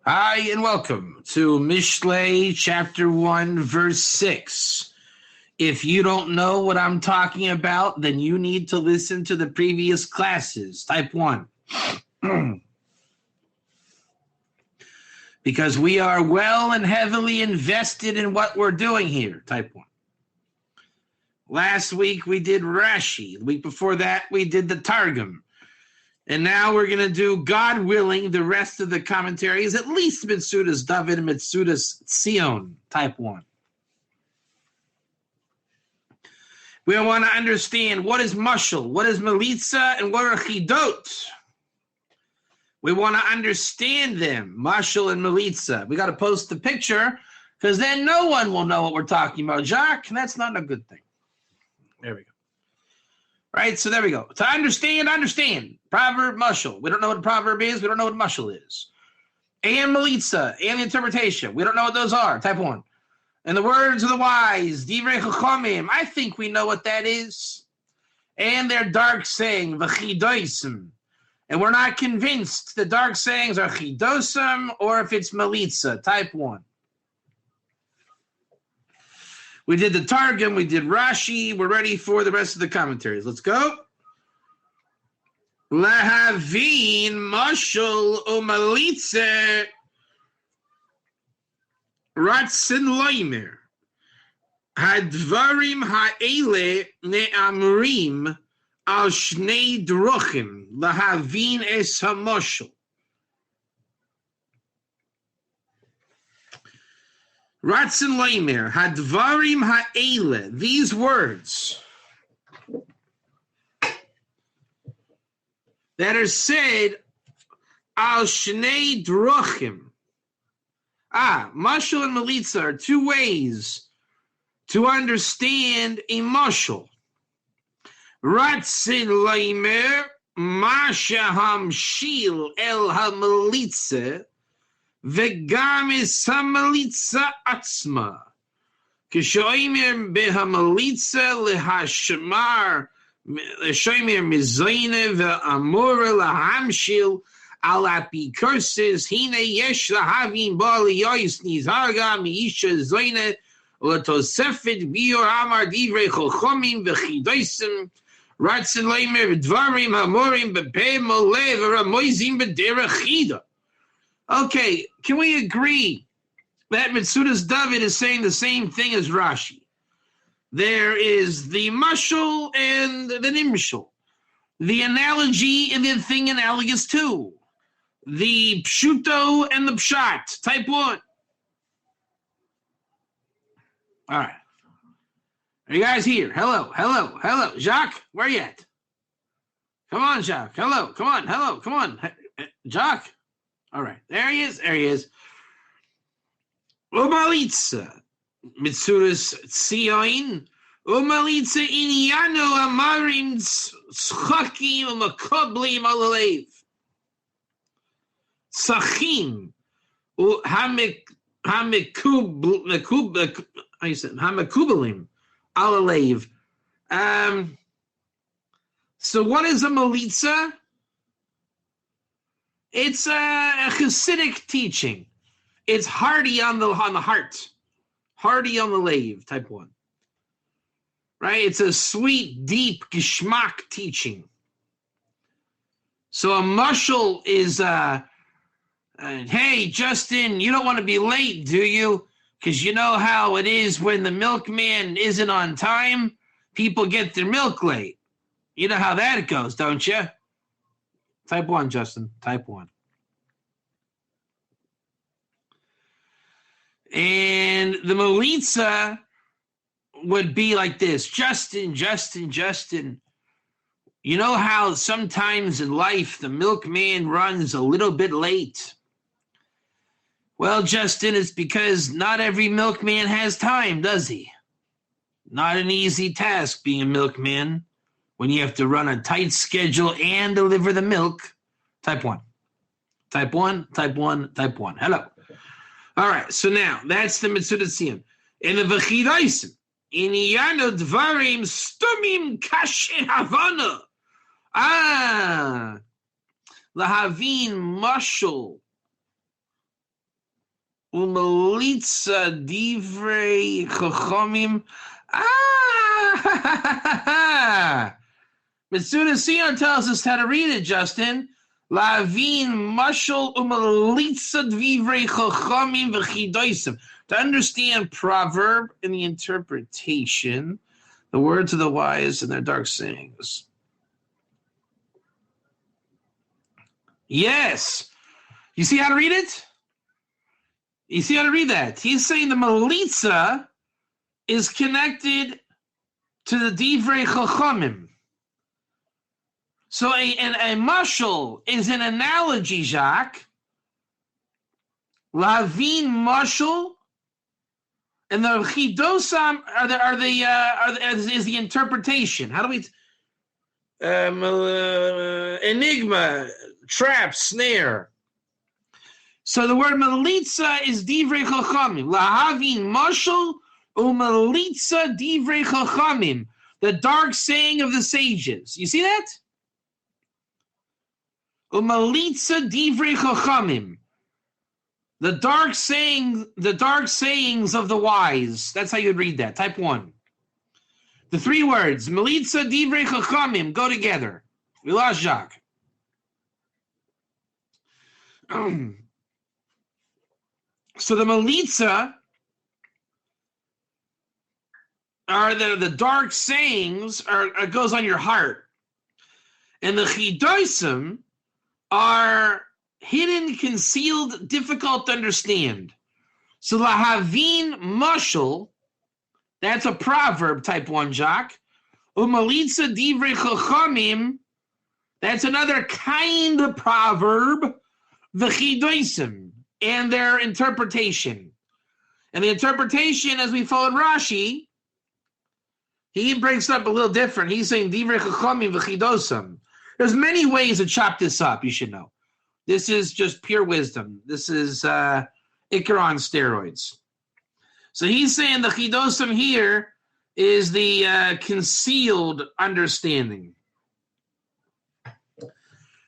Hi, and welcome to Mishlei chapter 1, verse 6. If you don't know what I'm talking about, then you need to listen to the previous classes. Type 1. Because we are well and heavily invested in what we're doing here. Type 1. Last week we did Rashi. The week before that we did the Targum. And now we're going to do, God willing, the rest of the commentaries, at least Mitsudas David and Mitsudas Tzion, type 1. We want to understand what is mashal, what is melitza, and what are chidot. We want to understand them, mashal and melitza. We got to post the picture, because then no one will know what we're talking about, Jacques, and that's not a good thing. There we go. Right, so there we go. To understand. Proverb, mushal. We don't know what a proverb is. We don't know what mushal is. And melitza, and the interpretation. We don't know what those are. Type 1. And the words of the wise, divrei chachamim. I think we know what that is. And their dark saying, v'chidosim. And we're not convinced the dark sayings are chidosim or if it's melitza. Type 1. We did the Targum, we did Rashi. We're ready for the rest of the commentaries. Let's go. Lahavin mashal u'malitze ratzin loimer hadvarim ha'ele ne'amrim al shnei druchim lahavin es hamashal. Ratzin Leimer, Hadvarim Ha'ele, these words that are said al shnei druchim. Mashal and melitza are two ways to understand a mashal. Ratzin Leimer, Masha Hamshil El HaMelitza, וגם המליצה עצמה. כשאומר בהמליצה לשומר מזוינה ואמור להמשיל על אפיקורסס, הנה יש להבין בו ליועץ נזהר גם מאישה זוינה ולתוספת ביור אמר דברי חכמים וחידוסם רצן לאמר ודברים המורים בפה מלא ורמוזים בדרך חידה. Okay, can we agree that Mitsudas David is saying the same thing as Rashi? There is the mashal and the nimshal, the analogy and the thing analogous to, the pshuto and the pshat, type 1. All right. Are you guys here? Hello. Jacques, where are you at? Come on, Jacques. Hello, come on. Jacques. All right, there he is. Umalitza, Mitsudas Tzion, Umalitza inyano amarim tzchakim umakoblim alalev. Tzachim, hamekubalim alalev. So what is a malitza? It's a Hasidic teaching. It's hearty on the heart, hearty on the lave, type 1. Right? It's a sweet, deep geschmack teaching. So a mashal is, hey, Justin, you don't want to be late, do you? Because you know how it is when the milkman isn't on time, people get their milk late. You know how that goes, don't you? Type 1, Justin. Type 1. And the melitza would be like this. Justin. You know how sometimes in life the milkman runs a little bit late? Well, Justin, it's because not every milkman has time, does he? Not an easy task being a milkman. When you have to run a tight schedule and deliver the milk. Type 1. Hello. All right, so now, that's the Mitsudas Tzion. And the V'chidaisim. Iniyano dvarim stumim kashe havana. Lahavin mashal Umelitza divrei chachomim. Mitsuda Sion tells us how to read it, Justin. Lavin mashal umelitza divrei chachomim v'chidoisim. To understand proverb and the interpretation, the words of the wise and their dark sayings. Yes. You see how to read it? You see how to read that? He's saying the Melitza is connected to the Divrei Chachamim. So a mashal is an analogy, Jacques. Lavin mashal, and the Chidosam is the interpretation. How do we? Enigma, trap, snare. So the word melitza is divrei chachamim. Lahavin mashal umelitza divrei chachamim. The dark saying of the sages. You see that? Umelitza divrei chachamim. The dark sayings of the wise. That's how you'd read that. Type 1. The 3 words, melitza divrei chachamim, go together. We lost Jacques. So the melitza are the dark sayings goes on your heart. And the chidosim are hidden, concealed, difficult to understand. So lahavin mashal, that's a proverb, type 1, Jacques. Umelitza divrei chachamim, that's another kind of proverb. The chidosim, and their interpretation. And the interpretation, as we followed Rashi, he breaks it up a little different. He's saying divrei chachamim v'chidosam. There's many ways to chop this up, you should know. This is just pure wisdom. This is Ikar on steroids. So he's saying the chidosam here is the concealed understanding.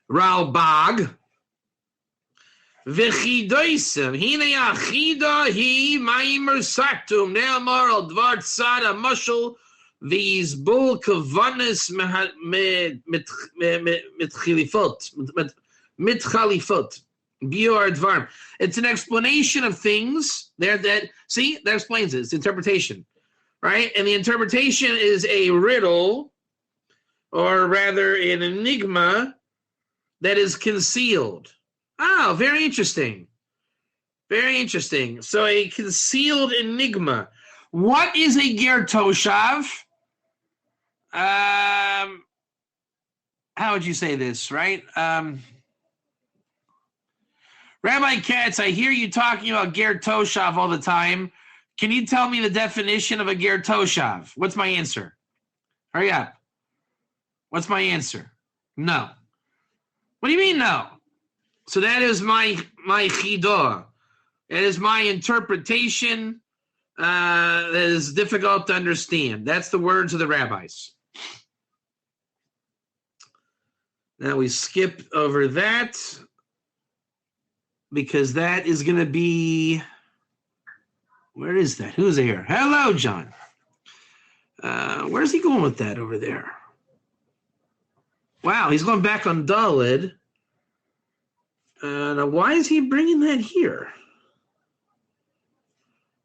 Ralbag. V'chidoisim, hine achida hi maimer saktum, ne'amar al dvar tzad ha-mashal v'yizbul kavanis mitchalifot, bior dvarm. It's an explanation of things there that, see, that explains it. It's interpretation, right? And the interpretation is a riddle, or rather an enigma, that is concealed. Oh, very interesting. Very interesting. So a concealed enigma. What is a ger toshav? How would you say this, right? Rabbi Katz, I hear you talking about ger toshav all the time. Can you tell me the definition of a ger toshav? What's my answer? Hurry up. What's my answer? No. What do you mean no? So that is my chidah. That is my interpretation that is difficult to understand. That's the words of the rabbis. Now we skip over that because that is going to be, where is that? Who's here? Hello, John. Where's he going with that over there? Wow, he's going back on Daled. Now, why is he bringing that here?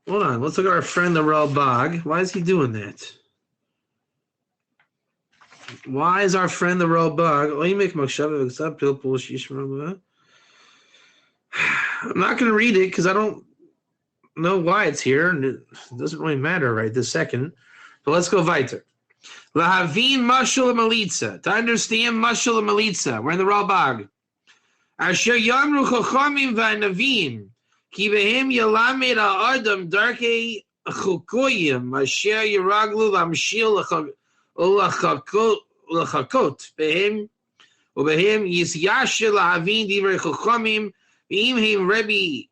Hold on. Let's look at our friend, the Ralbag. Why is he doing that? Why is our friend, the Ralbag? I'm not going to read it because I don't know why it's here, and it doesn't really matter right this second. But let's go weiter. Lahavin mashal melitza. To understand mashal melitza. We're in the Ralbag. Asher yamru chachamim v'anavim, ki behem yalamed ha'adam darkei chukoyim, asher yiraglu lamshil l'chakot, behem yisyashir lahavin divrei chachamim, v'im hem Rebbe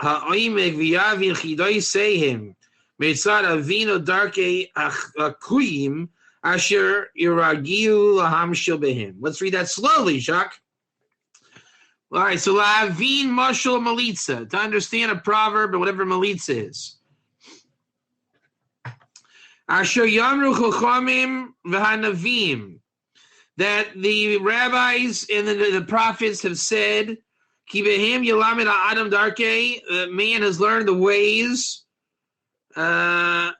ha'oimek v'yavin chidoi sehem, mitzad avinu darkei akuyim, asher yiragilu lahamshil behem. Let's read that slowly, Jacques. All right, so la'avin mashal malitza, to understand a proverb or whatever malitza is. Asher yamru chachamim v'hanavim, that the rabbis and the prophets have said, ki behim yelamed ha'adam darkei, that man has learned the ways, hachkuyim.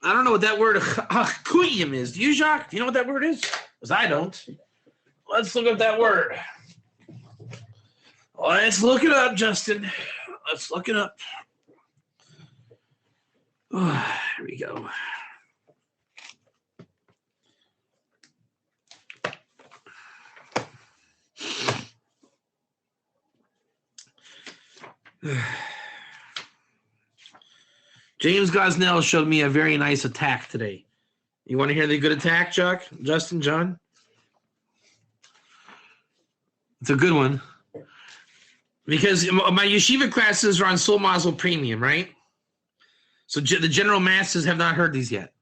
I don't know what that word hachkuyim is. Do you, Jacques? Do you know what that word is? Because I don't. Let's look up that word. Let's look it up, Justin. Let's look it up. Oh, here we go. James Gosnell showed me a very nice attack today. You want to hear the good attack, Chuck? Justin, John? It's a good one. Because my yeshiva classes are on Soul Mazel Premium, right? So the general masses have not heard these yet.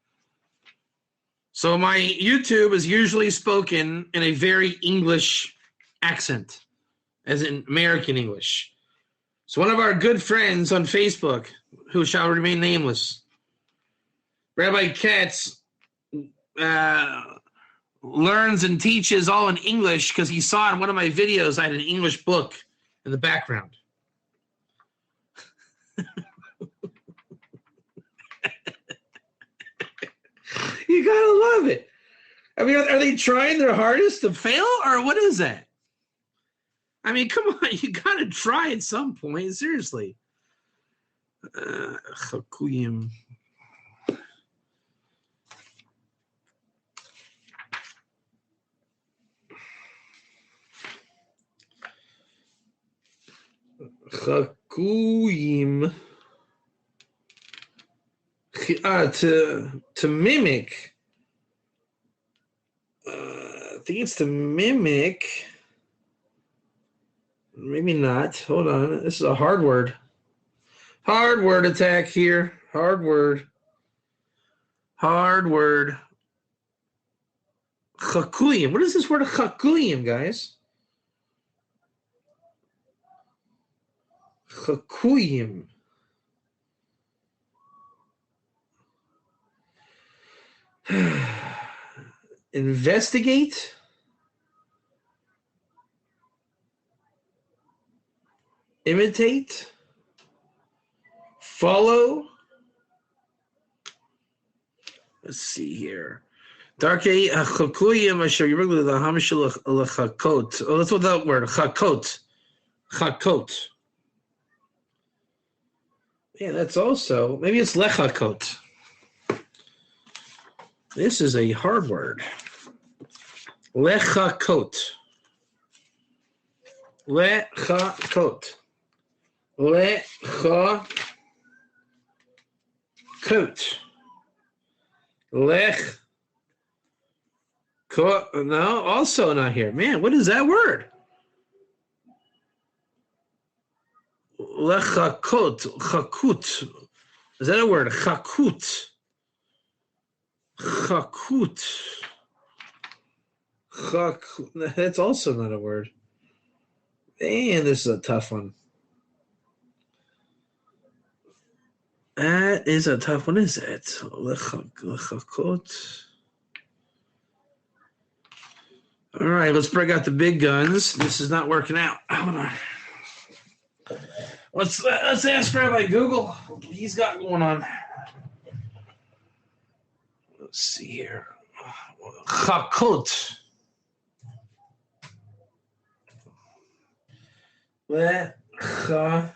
So my YouTube is usually spoken in a very English accent, as in American English. So one of our good friends on Facebook, who shall remain nameless, Rabbi Katz, learns and teaches all in English because he saw in one of my videos I had an English book in the background. You gotta love it. I mean, are they trying their hardest to fail, or what is that? I mean, come on, you gotta try at some point, seriously. Chakuyim. Chakuyim. To mimic. I think it's to mimic. Maybe not. Hold on. This is a hard word. Hard word attack here. Hard word. Hard word. Chakuyim. What is this word of chakuyim, guys? Chakuyim. Investigate. Imitate. Follow. Let's see here. Darkei chakuyim asher yiruglu the hamishul lechakot. Oh, that's what that word. Chakot. Chakot. Yeah, that's also, maybe it's lechakot. This is a hard word. Lechakot. Lechakot. Lechakot. Lech. No, also not here. Man, what is that word? Lechakot. Chakut. Is that a word? Chakut. Chakut. That's also not a word. Man, this is a tough one. That is a tough one. What is it? Lechakot. All right, let's break out the big guns. This is not working out. Hold on. Let's ask Rabbi Google what he's got going on. Let's see here. Chakot. Lechakot.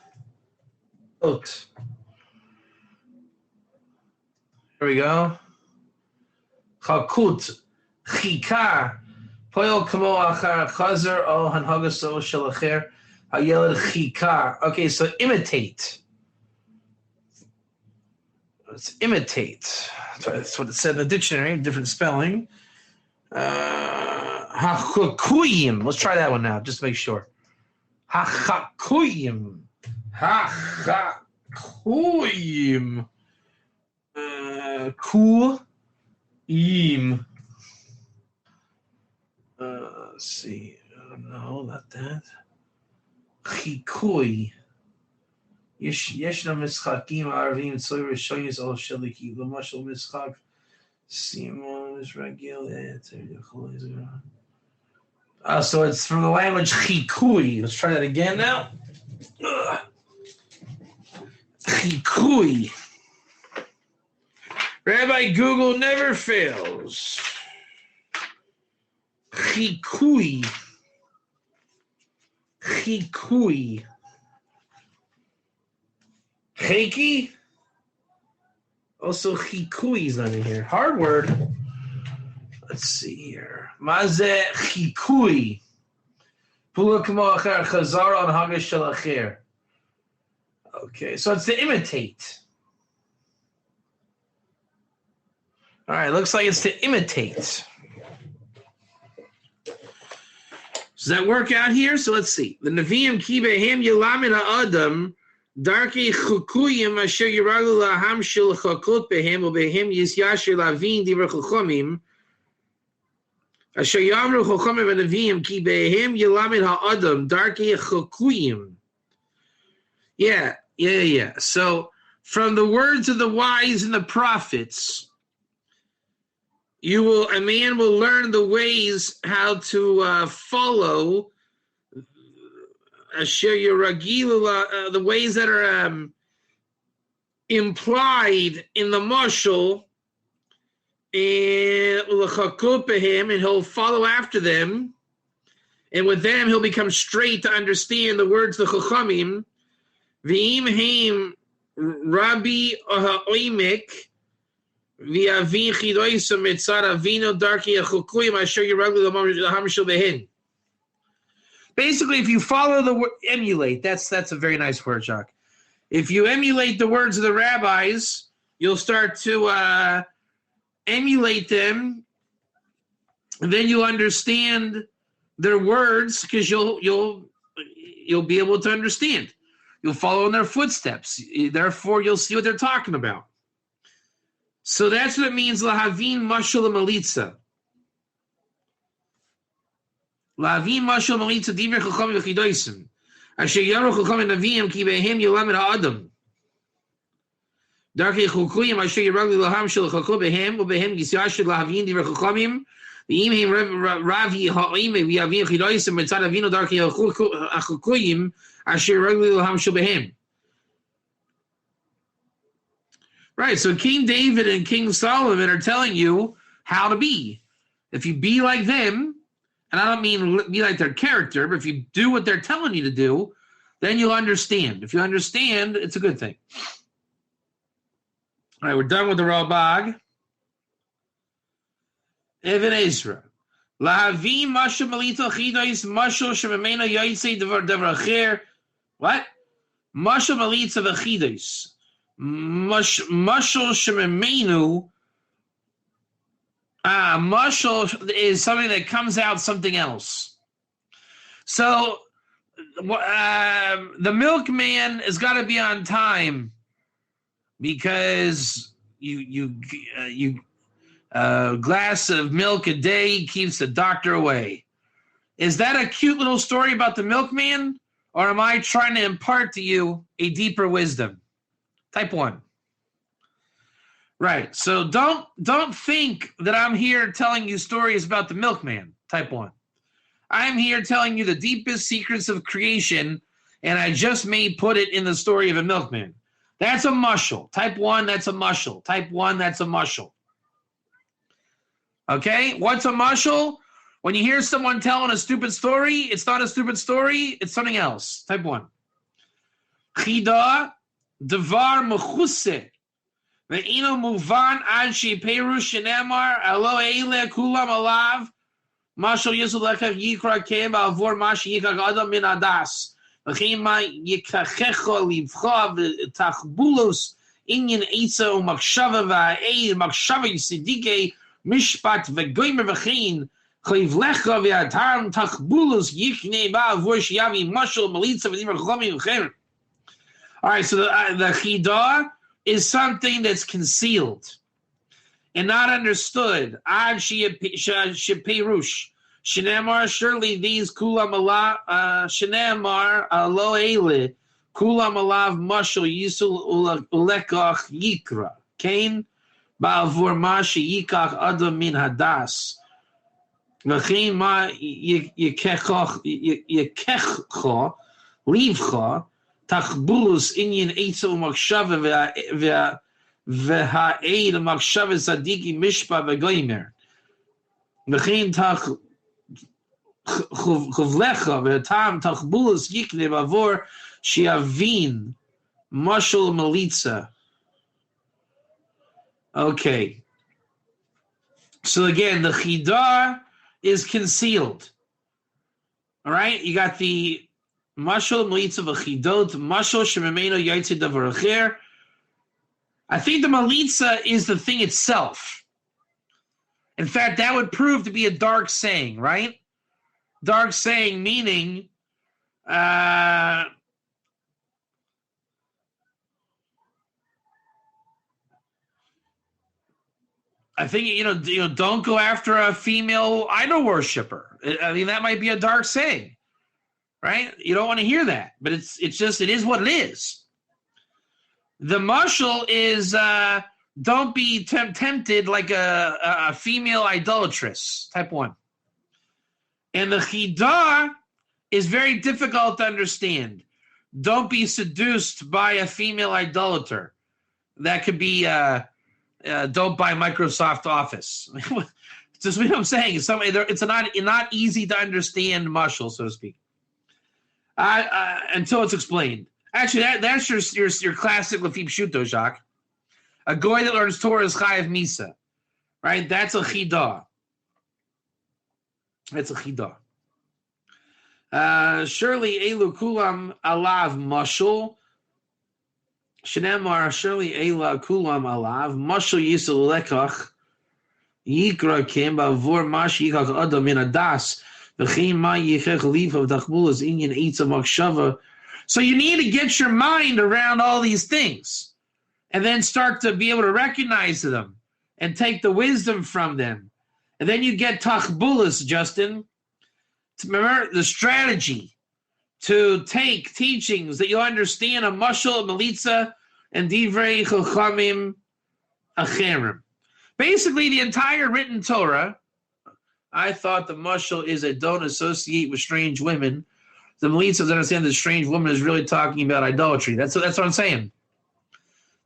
Here we go. Chakut. Chikar. Poyol kamo achar chazer o hanhagaso shel acher hayeled chikar. Okay, so imitate. Let's imitate. That's what it said in the dictionary. Different spelling. Hachakuyim. Let's try that one now, just to make sure. Hachakuyim. Hachakuyim. Kuyim. Let's see. No, not that. Chikui. Yeshna mischakim arvim tzoy rishoyis ol sheliki l'mashal mischak simon is regil. So it's from the language chikui. Let's try that again now. Chikui. Rabbi Google never fails. Chikui. Chikui. Cheki? Also, chikui is not in here. Hard word. Let's see here. Maze chikui. Pula kamo acher chazar on hagash shel acher. Okay, so it's to imitate. All right, looks like it's to imitate. Does that work out here? So let's see. The Nevi'im ki behem yelamin ha'adam darkei chukuyim asher yiragu laham shel chakot behem ubehem yisyasher lavin divrei chachomim asher yamru chachomim v'nevi'im ki behem yelamin ha'adam darkei chukuyim. Yeah. So from the words of the wise and the prophets, a man will learn the ways how to follow the ways that are implied in the mashal, and he'll follow after them, and with them he'll become straight to understand the words of the chachamim. V'im heim Rabbi Oimek. Basically, if you follow the word emulate, that's a very nice word, Jacques. If you emulate the words of the rabbis, you'll start to emulate them, and then you'll understand their words because you'll be able to understand. You'll follow in their footsteps. Therefore, you'll see what they're talking about. So that's what it means, lahavin mashal malitza. Lahavin mashal malitza divrei chachamim v'chidosim. Asher yaru chachamim neviim ki behem yelamed ha'adam. Darkei chukuyim asher yiragli laham shel chakot behem ubehem yisyasher lahavin divrei chachamim. V'im heim ravi ha'ime v'yavin chidosim mitzad avinu darkei chukuyim asher yiragli laham shel behem. Right, so King David and King Solomon are telling you how to be. If you be like them, and I don't mean be like their character, but if you do what they're telling you to do, then you'll understand. If you understand, it's a good thing. All right, we're done with the Ralbag. Even Ezra. Lahavi mashal malita chidais mashal shememena yaitse devar acher. What? Mashal malita v'chidais. Mashal shememenu. Mashal is something that comes out something else. So the milkman has got to be on time because you glass of milk a day keeps the doctor away. Is that a cute little story about the milkman, or am I trying to impart to you a deeper wisdom? Type 1. Right. So don't think that I'm here telling you stories about the milkman. Type 1. I'm here telling you the deepest secrets of creation, and I just may put it in the story of a milkman. That's a mushal. Type 1, that's a mushal. Type 1, that's a mushal. Okay? What's a mushal? When you hear someone telling a stupid story, it's not a stupid story, it's something else. Type 1. Chida. Devar mechuse ve'ino muvan ad sheperush shenemar alo eile kulam alav mashal yisul lechav yikra kem alvor mash yikach adam min adas v'chima yikachecho livcha v'tachbulos inyan eitza u'makshava v'a'ei makshava yisidike mishpat v'goymer v'chein chayvlecha v'ataram tachbulos yikne ba'avor shiyavi mashal malitza v'dimer chomim v'chein. All right, so the chidah is something that's concealed and not understood. Ad sheperush. Shinemar, surely these kulam alav, Shinemar, lo ele, kulam alav mashal yisul ulekach yikra. Kain, ba'avur mashi yikach adam min hadas. V'chein ma yekecho, leavcha, tachbulus inyan eitzel makshava v'ha'eid makshava zadiki mishpa v'goymer. V'chein tach chovlecha v'tam tachbulus yikne b'avur shiavin mashal melitza. Okay. So again, the chidar is concealed. All right? You got the mashal melitza v'chidot, mashal shememeno yaitze davar acher. I think the melitza is the thing itself. In fact, that would prove to be a dark saying, right? Dark saying meaning I think don't go after a female idol worshiper. I mean, that might be a dark saying, right? You don't want to hear that, but it is what it is. The mashal is don't be tempted like a female idolatress, type 1. And the chidar is very difficult to understand. Don't be seduced by a female idolater. That could be don't buy Microsoft Office. Just what I'm saying. It's not easy to understand mashal, so to speak, until it's explained. Actually, that's your classic Lefim Shuto, Jacques. A goy that learns Torah is chayav misa, right? That's a chidah. That's a chidah. Surely elu kulam alav mashal. Shenemar surely ela kulam alav mashal yisel lekach yikra kim bavur mash yikach adam min adas v'chein ma yichech leaf of dachbulas inyan eitza makshava. So you need to get your mind around all these things and then start to be able to recognize them and take the wisdom from them. And then you get tachbulas, Justin. Remember the strategy to take teachings that you understand a mashal, a melitza, and divrei chachamim acherim. Basically, the entire written Torah, I thought the mashal is a don't associate with strange women. The melitza understand that strange woman is really talking about idolatry. That's what I'm saying.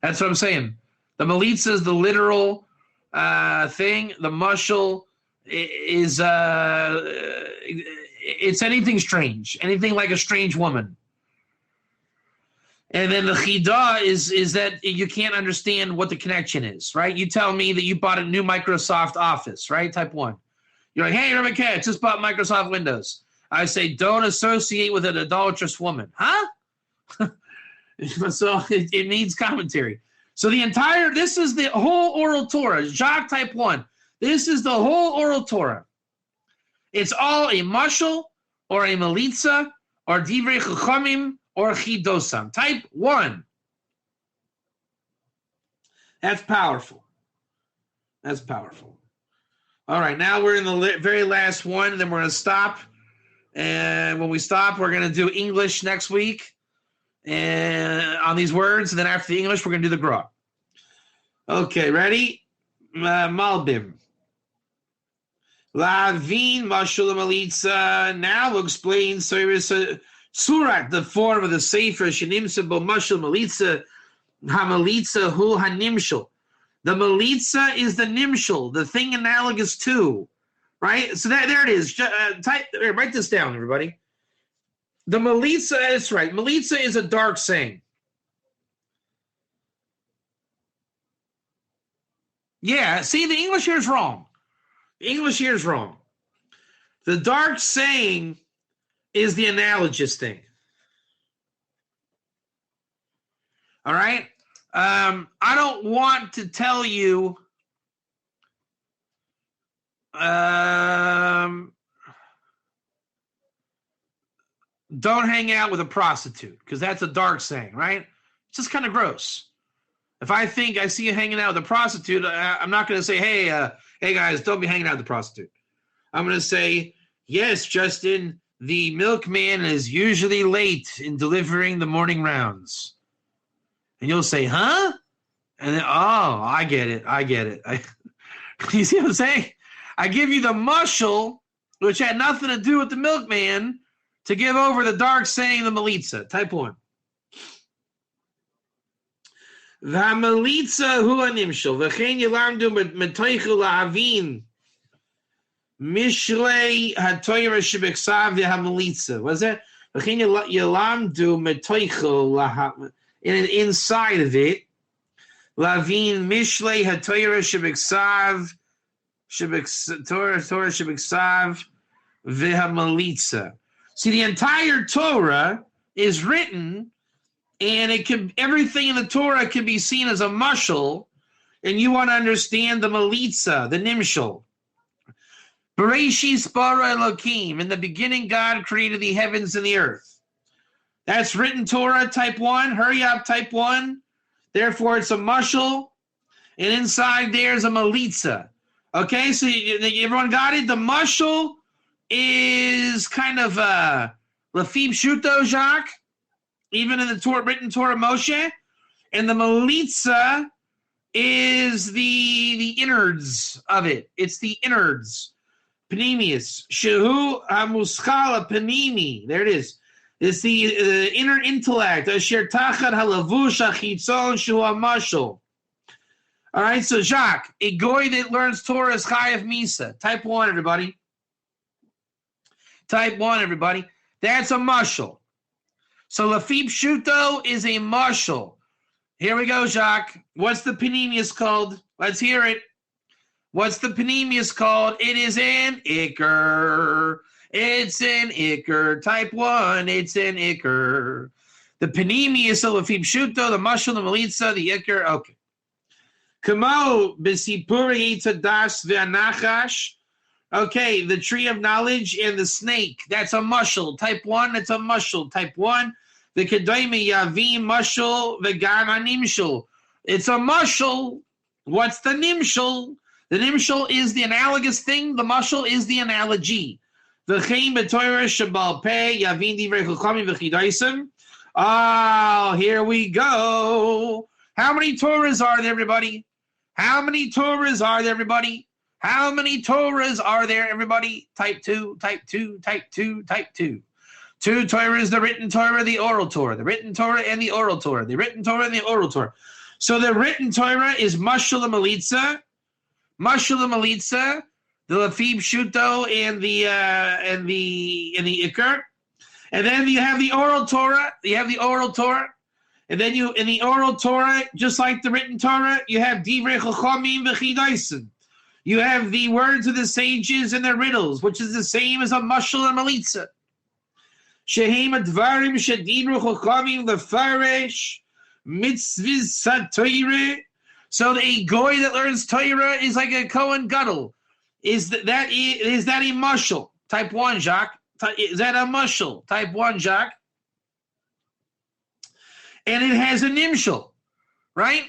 That's what I'm saying. The melitza is the literal thing. The mashal is it's anything strange, anything like a strange woman. And then the chidah is that you can't understand what the connection is, right? You tell me that you bought a new Microsoft Office, right? Type 1. You're like, hey, Rebecca, I just bought Microsoft Windows. I say, don't associate with an idolatrous woman. Huh? So it needs commentary. So this is the whole oral Torah. Jacques type 1. This is the whole oral Torah. It's all a mashal or a melitza or divrei chachamim or chidosam. Type 1. That's powerful. That's powerful. All right, now we're in the very last one, and then we're going to stop. And when we stop, we're going to do English next week and on these words. And then after the English, we're going to do the Gra. Okay, ready? Malbim. Lavin Mashul Malitza. Now we'll explain Surat, the form of the Sefer, Shanimsa Bo Mashul Malitza, Hamalitza Hu Hanimshul. The Malitza is the Nimshul, the thing analogous to. Right? So there it is. Write this down, everybody. The Melitza, that's right. Melitza is a dark saying. Yeah, see, the English here is wrong. The English here is wrong. The dark saying is the analogous thing. All right? I don't want to tell you don't hang out with a prostitute, because that's a dark saying, right? It's just kind of gross. If I think I see you hanging out with a prostitute, I'm not going to say, hey guys, don't be hanging out with a prostitute. I'm going to say, Yes, Justin, the milkman is usually late in delivering the morning rounds. And you'll say, huh? And then, oh, I get it. You see what I'm saying? I give you the mushal, which had nothing to do with the milkman, to give over the dark saying the Melitza. Type 1. V'hamalitza hu animshal v'chein yilamdu metoichu la'avin Mishlei hatoyra shebeksav v'hamalitza. What's that? V'chein yilamdu metoichu inside of it la'avin Mishlei hatoyra shebeksav Torah shebeksav v'hamalitza. See, the entire Torah is written, and everything in the Torah can be seen as a mashal, and you want to understand the Melitza, the Nimshal. Bereshis bara Elokim. In the beginning, God created the heavens and the earth. That's written Torah, type 1. Hurry up, type 1. Therefore, it's a mashal, and inside there's a Melitza. Okay, so everyone got it? The mashal is kind of Lafib Shuto, Jacques, even in the written Torah Moshe. And the Melitza is the innards of it. It's the innards. Panemius. Shehu Hamuskala Panemi. There it is. It's the inner intellect. Asher Tachat Halavush Achitzon Shehu Hamashal. All right, so Jacques, a goy that learns Torah is Chayav Misa. Type 1, everybody. Type 1, everybody. That's a mashal. So Lafib Shuto is a mashal. Here we go, Jacques. What's the Panemius called? Let's hear it. What's the Panemius called? It is an Iker. It's an Iker. Type 1, it's an Iker. The Panemius of Lafib Shuto, the mashal, the Melitza, the Iker. Okay. Kamo Bisipuri Tadas V'anachash. Okay, the tree of knowledge and the snake. That's a mushal. Type 1, it's a mushal. Type 1. The Kedaimi Yavim mushal V'gana Nimshal. It's a mushal. What's the nimshal? The nimshal is the analogous thing. The mushal is the analogy. V'chein b'toyra shabal pei Yavim divrei chachamim v'chidaisim. Oh, here we go. How many Torahs are there, everybody? How many Torahs are there, everybody? How many Torahs are there, everybody? Type 2, type 2, type 2, type 2. 2 Torahs, the written Torah, the oral Torah. The written Torah and the oral Torah. The written Torah and the oral Torah. So the written Torah is Mashal Melitza, the Lafib Shuto, and the Iker. And then you have the oral Torah. And then in the oral Torah, just like the written Torah, you have Divrei Chachamim v'Chidaisim. You have the words of the sages and their riddles, which is the same as a mashal and melitza. Shehem advarim shedibru chachamim lefaresh mitzvahs satorah. So a goy that learns Torah is like a Kohen Gadol. Is that a mashal? Type 1, Jacques. Is that a mashal? Type 1, Jacques. And it has a nimshal, right?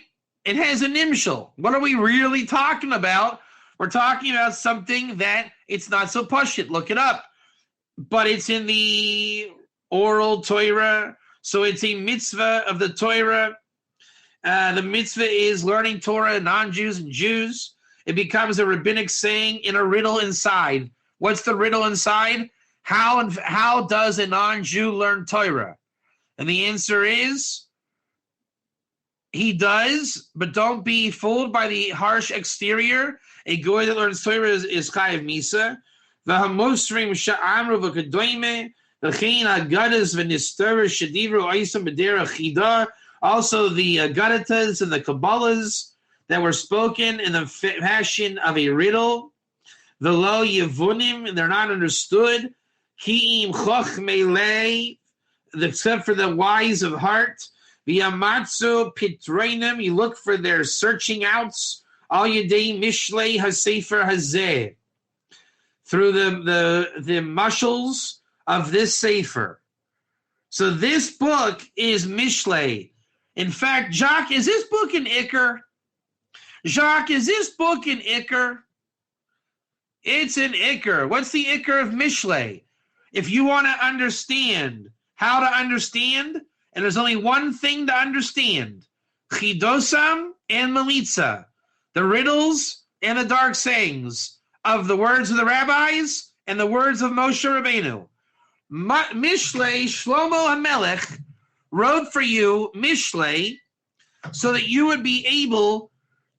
It has a nimshal. What are we really talking about? We're talking about something that it's not so pashut. Look it up. But it's in the oral Torah, so it's a mitzvah of the Torah. The mitzvah is learning Torah, non-Jews and Jews. It becomes a rabbinic saying in a riddle inside. What's the riddle inside? How does a non-Jew learn Torah? And the answer is, he does, but don't be fooled by the harsh exterior. A goy that learns Torah is Chayav Misa. V'hamosrim sha'amru v'kadoime v'chein agadas v'nisterer shedivru oisam b'derech chida. Also the Gadatas and the Kabbalahs that were spoken in the fashion of a riddle. V'lo yevunim, and they're not understood. Ki'im chochmei lei, except for the wise of heart. V'yamatzu pitreinim, you look for their searching outs. Al yedei mishlei hasefer hazeh, through the mushals of this sefer. So this book is Mishlei. In fact, Jacques, is this book in Iker? Jacques, is this book in Iker? It's an Iker. What's the Iker of Mishlei? If you want to understand how to understand, and there's only one thing to understand, Chidosam and Melitza, the riddles and the dark sayings of the words of the rabbis and the words of Moshe Rabbeinu. Mishlei, Shlomo HaMelech, wrote for you Mishlei so that you would be able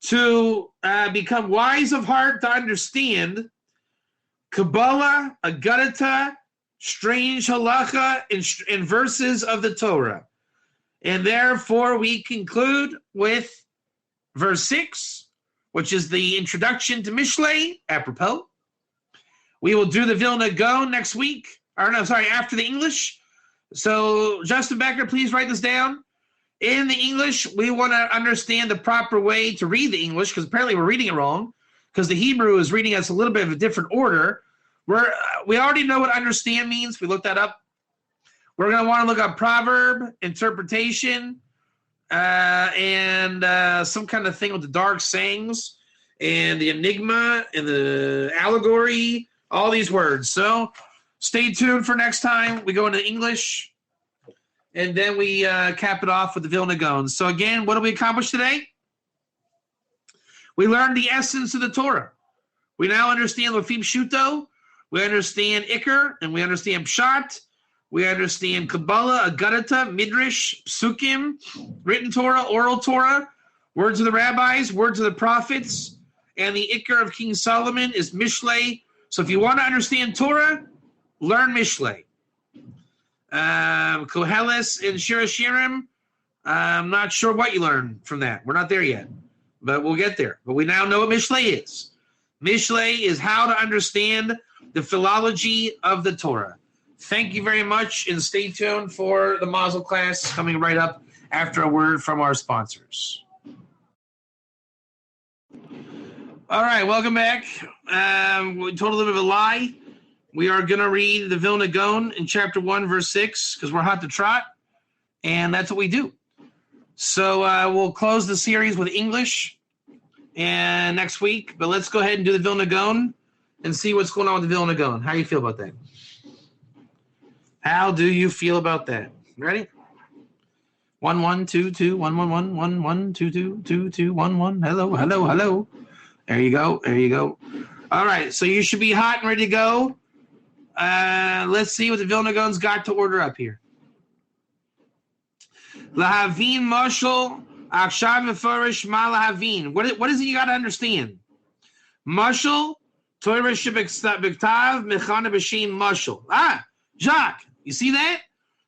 to become wise of heart to understand Kabbalah, Agadata, strange halacha, and verses of the Torah. And therefore we conclude with verse 6, which is the introduction to Mishlei, apropos. We will do the Vilna Gaon next week, after the English. So Justin Becker, please write this down. In the English, we want to understand the proper way to read the English, because apparently we're reading it wrong, because the Hebrew is reading us a little bit of a different order. We already know what understand means. We looked that up. We're going to want to look up proverb, interpretation, and some kind of thing with the dark sayings, and the enigma, and the allegory, all these words. So stay tuned for next time. We go into English, and then we cap it off with the Vilna Gaon. So again, what did we accomplish today? We learned the essence of the Torah. We now understand Lefim Shuto. We understand Iker, and we understand Pshat. We understand Kabbalah, Agadata, Midrash, Psukim, written Torah, oral Torah, words of the rabbis, words of the prophets, and the Iker of King Solomon is Mishlei. So if you want to understand Torah, learn Mishlei. Koheles and Shir Shirim, I'm not sure what you learned from that. We're not there yet, but we'll get there. But we now know what Mishlei is. Mishlei is how to understand the philology of the Torah. Thank you very much, and stay tuned for the Mazel class coming right up after a word from our sponsors. All right, welcome back. We told a little bit of a lie. We are going to read the Vilna Gaon in chapter 1, verse 6, because we're hot to trot, and that's what we do. So we'll close the series with English and next week, but let's go ahead and do the Vilna Gaon and see what's going on with the Vilna Gaon. How do you feel about that? How do you feel about that? Ready? 1 1 2 2 1 1 1 1 1 2 2 2 2 1 1. Hello, hello, hello. There you go. There you go. All right, so you should be hot and ready to go. Let's see what the Vilna Gaon's got to order up here. Lahavin mashal akshav mefarish ma lahavin. What is it you got to understand? Mashal Torah shebektav mechana b'shem mashal. Jacques, you see that?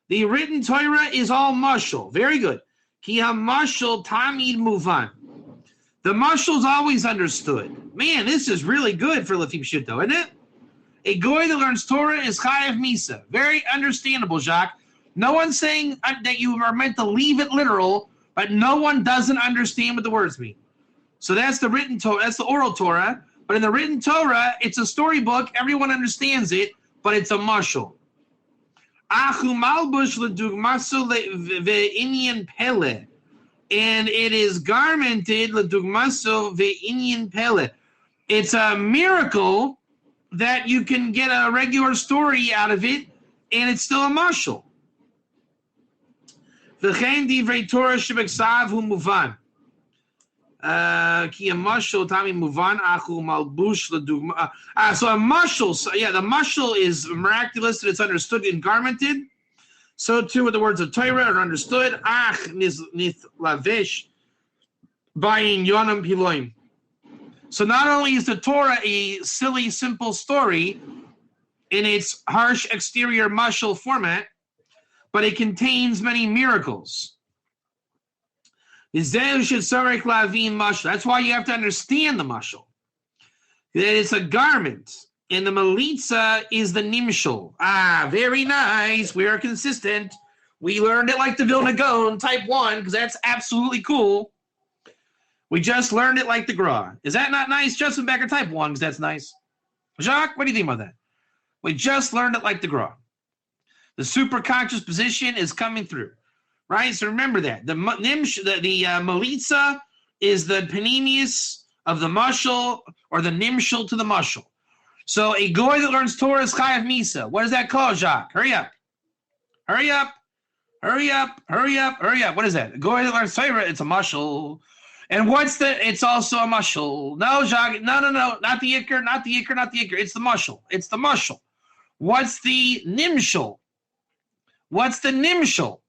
The written Torah is all mashal. Very good. Ki ha-mashal tamid muvan. The mashal is always understood. Man, this is really good for Lefim Shuto, isn't it? A goy that learns Torah is chayav misa. Very understandable, Jacques. No one's saying that you are meant to leave it literal, but no one doesn't understand what the words mean. So that's the written Torah. That's the oral Torah. But in the written Torah, it's a storybook. Everyone understands it, but it's a mashal. Achu malbush ledugmasu ve'inyan pele. And it is garmented ledugmasu ve'inyan pele. It's a miracle that you can get a regular story out of it, and it's still a mashal. V'chein divrei Torah shebeksav hu muvan. Ki a mashal tami muvan achu malbush ledugma. So a mashal, the mashal is miraculous that it's understood and garmented. So too with the words of Torah are understood. Ach nith lavish bayin yonam piloim. So not only is the Torah a silly, simple story in its harsh exterior mashal format, but it contains many miracles. That's why you have to understand the mashal. That it's a garment, and the melitza is the nimshal. Very nice. We are consistent. We learned it like the Vilna Gaon, type 1, because that's absolutely cool. We just learned it like the Gra. Is that not nice? Justin Becker, type 1, because that's nice. Jacques, what do you think about that? We just learned it like the Gra. The superconscious position is coming through. Right? So remember that. The melitza is the panemius of the mashal, or the nimshal to the mashal. So a goy that learns Torah is chayav misa. What is that called, Jacques? Hurry up. Hurry up. Hurry up. Hurry up. Hurry up. What is that? A goy that learns Torah, it's a mushal. And what's the, it's also a mushal. No, Jacques, no. Not the ikr, not the ikr, not the ikr. It's the mushal. It's the mushal. What's the nimshal? What's the nimshal?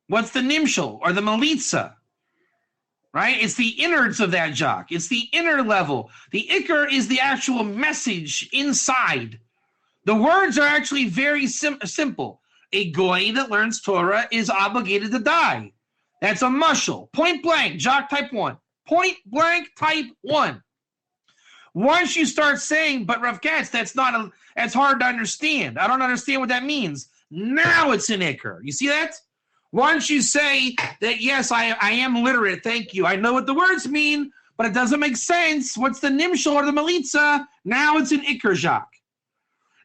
What's the nimshal or the malitza? Right? It's the innards of that jock. It's the inner level. The ikr is the actual message inside. The words are actually very simple. A goy that learns Torah is obligated to die. That's a mushal. Point blank, jock type 1. Point blank type 1. Once you start saying, but Rav Katz, that's hard to understand. I don't understand what that means. Now it's an ikr. You see that? Once you say that, yes, I am literate, thank you. I know what the words mean, but it doesn't make sense. What's the nimshal or the malitza? Now it's an ikr, Jacques.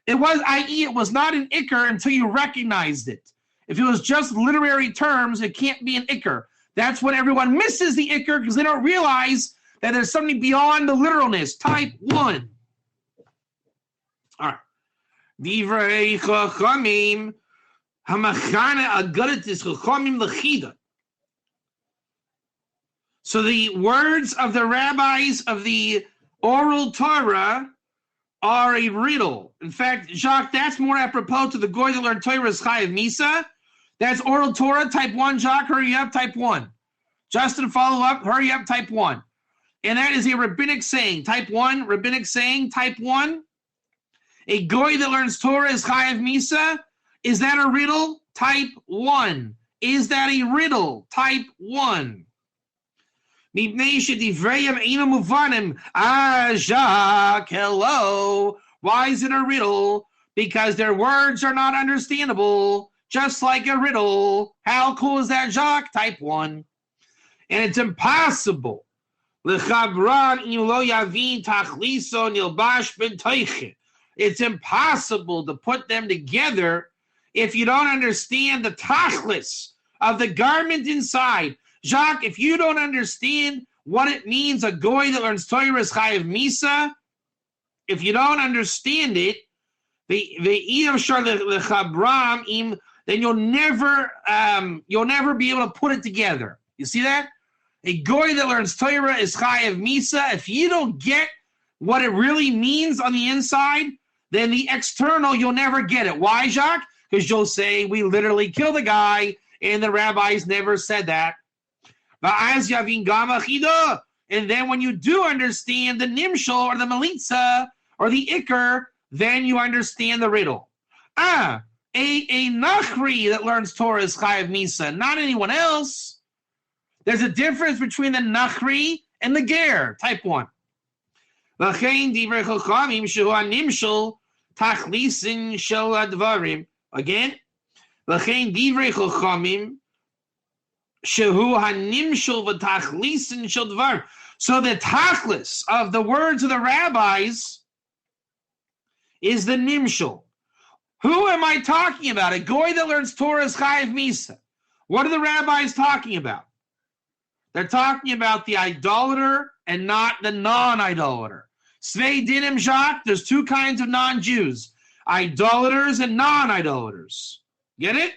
It was, i.e., it was not an ikr until you recognized it. If it was just literary terms, it can't be an ikr. That's when everyone misses the ikr because they don't realize that there's something beyond the literalness. Type 1. All right. Divrei chachamim hamachane agadatis chachamim lechida. So the words of the rabbis of the oral Torah are a riddle. In fact, Jacques, that's more apropos to the goy that learned Torah is chayav misa. That's oral Torah, type 1. Jacques, hurry up, type 1. Justin, follow up, hurry up, type 1. And that is a rabbinic saying. Type 1, rabbinic saying, type 1. A goy that learns Torah is chayav misa. Is that a riddle? Type 1. Is that a riddle? Type 1. Jacques, hello. Why is it a riddle? Because their words are not understandable, just like a riddle. How cool is that, Jacques? Type 1. And it's impossible. It's impossible to put them together if you don't understand the tachlis of the garment inside. Jacques, if you don't understand what it means, a goy that learns Torah is chayav misa, if you don't understand it, then you'll never be able to put it together. You see that? A goy that learns Torah is chayav misa. If you don't get what it really means on the inside, then the external, you'll never get it. Why, Jacques? Because you'll say, we literally killed the guy, and the rabbis never said that. And then when you do understand the nimshal or the malitza or the ikr, then you understand the riddle. A nachri that learns Torah is chayav misa, not anyone else. There's a difference between the nachri and the ger, type 1. Again, Shehu hanimshul v'tachlisin shel dvar. So the tachlis of the words of the rabbis is the nimshul. Who am I talking about? A goy that learns Torah is chayav misa. What are the rabbis talking about? They're talking about the idolater and not the non-idolater. Svei dinim, Jacques, there's two kinds of non-Jews. Idolaters and non-idolaters. Get it?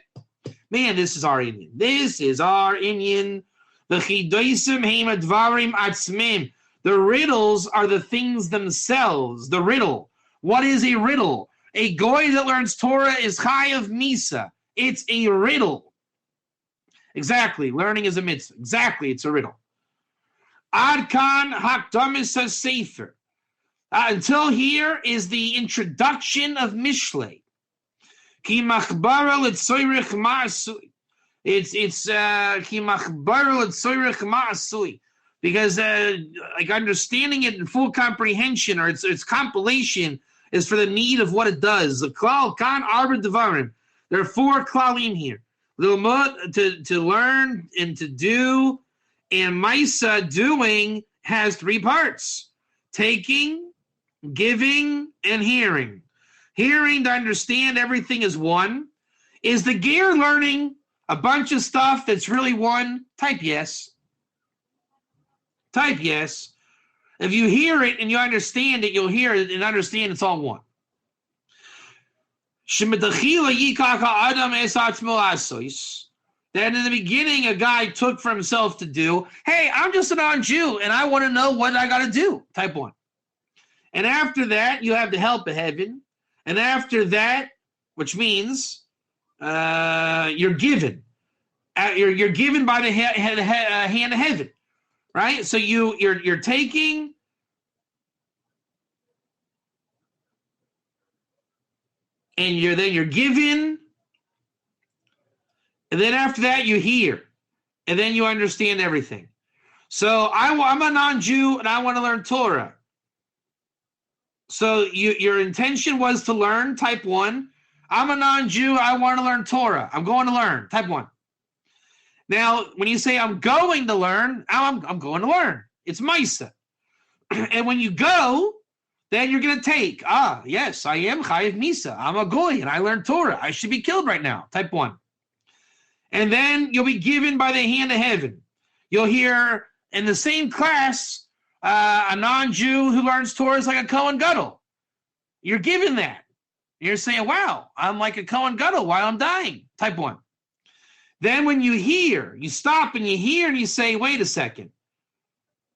Man, this is our Indian. This is our Indian. The chidoisim heim advarim atzmim. The riddles are the things themselves. The riddle. What is a riddle? A goy that learns Torah is chayav misa. It's a riddle. Exactly. Learning is a mitzvah. Exactly. It's a riddle. Ad kan hakdamis hasefer. Until here is the introduction of Mishlei. Ki machbara l'tzoyrich ma'asui. It's ki machbara l'tzoyrich ma'asui. Because like understanding it in full comprehension or its compilation is for the need of what it does. The klal kan arba devarim. There are 4 klalim here. L'mud, to learn and to do, and Maisa, doing, has 3 parts. Taking, giving, and hearing. Hearing to understand everything is 1. Is the gear learning a bunch of stuff that's really 1? Type yes. Type yes. If you hear it and you understand it, you'll hear it and understand it's all one. That in the beginning, a guy took for himself to do, hey, I'm just a non-Jew, and I want to know what I got to do, type 1. And after that, you have the help of heaven. And after that, which means you're given. You're given by the hand of heaven, right? So you're taking, and you're given. And then after that, you hear. And then you understand everything. So I'm a non-Jew, and I want to learn Torah. So your intention was to learn, type 1. I'm a non-Jew, I want to learn Torah. I'm going to learn, type 1. Now, when you say I'm going to learn, I'm going to learn. It's Maisa. And when you go, then you're going to take. Yes, I am Chayiv Misa. I'm a Goy, and I learned Torah. I should be killed right now, type 1. And then you'll be given by the hand of heaven. You'll hear in the same class a non-Jew who learns Torah is like a Kohen Gadol. You're given that. You're saying, wow, I'm like a Kohen Gadol while I'm dying, type 1. Then when you hear, you stop and you hear and you say, wait a second.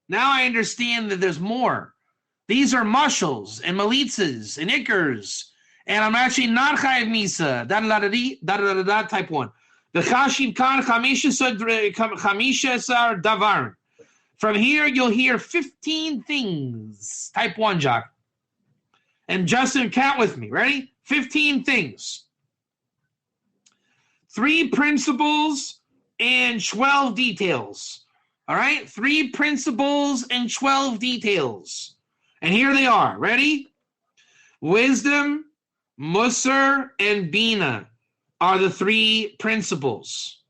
Now I understand that there's more. These are mushals and malitzas and ikers, and I'm actually not chayiv misa, da-da-da-da-da, type 1. The chashiv kan chamisha davar. From here, you'll hear 15 things. Type 1, Jock. And Justin, count with me. Ready? 15 things. 3 principles and 12 details. All right? 3 principles and 12 details. And here they are. Ready? Wisdom, Musar, and Bina are the 3 principles.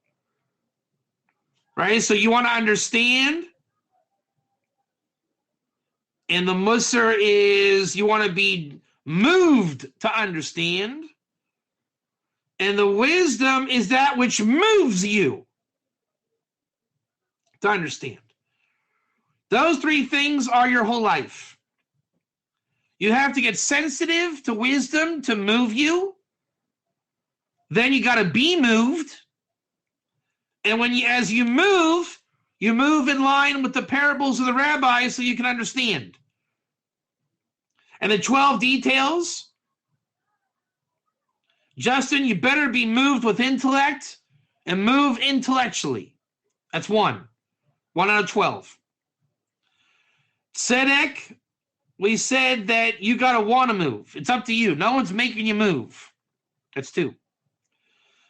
Right? So you want to understand. And the Musar is you want to be moved to understand. And the wisdom is that which moves you to understand. Those 3 things are your whole life. You have to get sensitive to wisdom to move you. Then you got to be moved. And as you move in line with the parables of the rabbis so you can understand. And the 12 details, Justin, you better be moved with intellect and move intellectually. That's 1. 1 out of 12. Tzedek, we said that you got to want to move. It's up to you. No one's making you move. That's 2.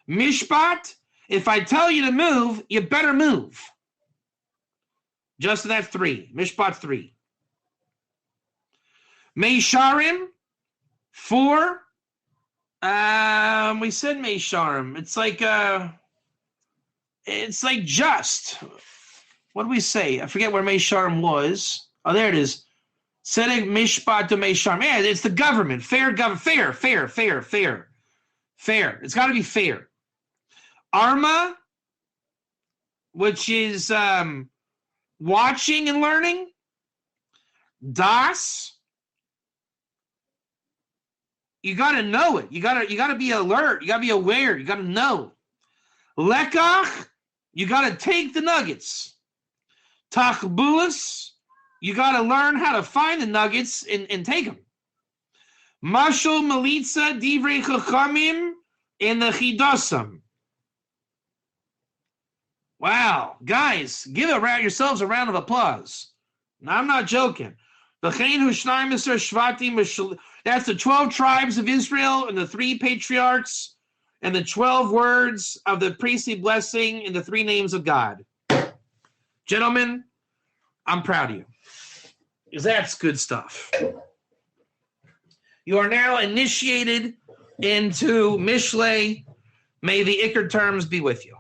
Mishpat, if I tell you to move, you better move. Justin, that's 3. Mishpat 3. Meisharim, 4. We said Meisharim. It's like just. What did we say? I forget where Meisharim was. Oh, there it is. Tzedek Mishpat to Meisharim. Yeah, it's the government. Fair government. Fair. It's got to be fair. Arma, which is watching and learning. Das, you got to know it. You got to be alert. You got to be aware. You got to know. Lekach, you got to take the nuggets. Tachbulas, you got to learn how to find the nuggets and take them. Mashal Malitza Divrei Chachamim in the Chidasam. Wow, guys, give yourselves a round of applause. Now, I'm not joking. That's the 12 tribes of Israel and the 3 patriarchs and the 12 words of the priestly blessing and the 3 names of God. Gentlemen, I'm proud of you. Because that's good stuff. You are now initiated into Mishlei. May the Iker terms be with you.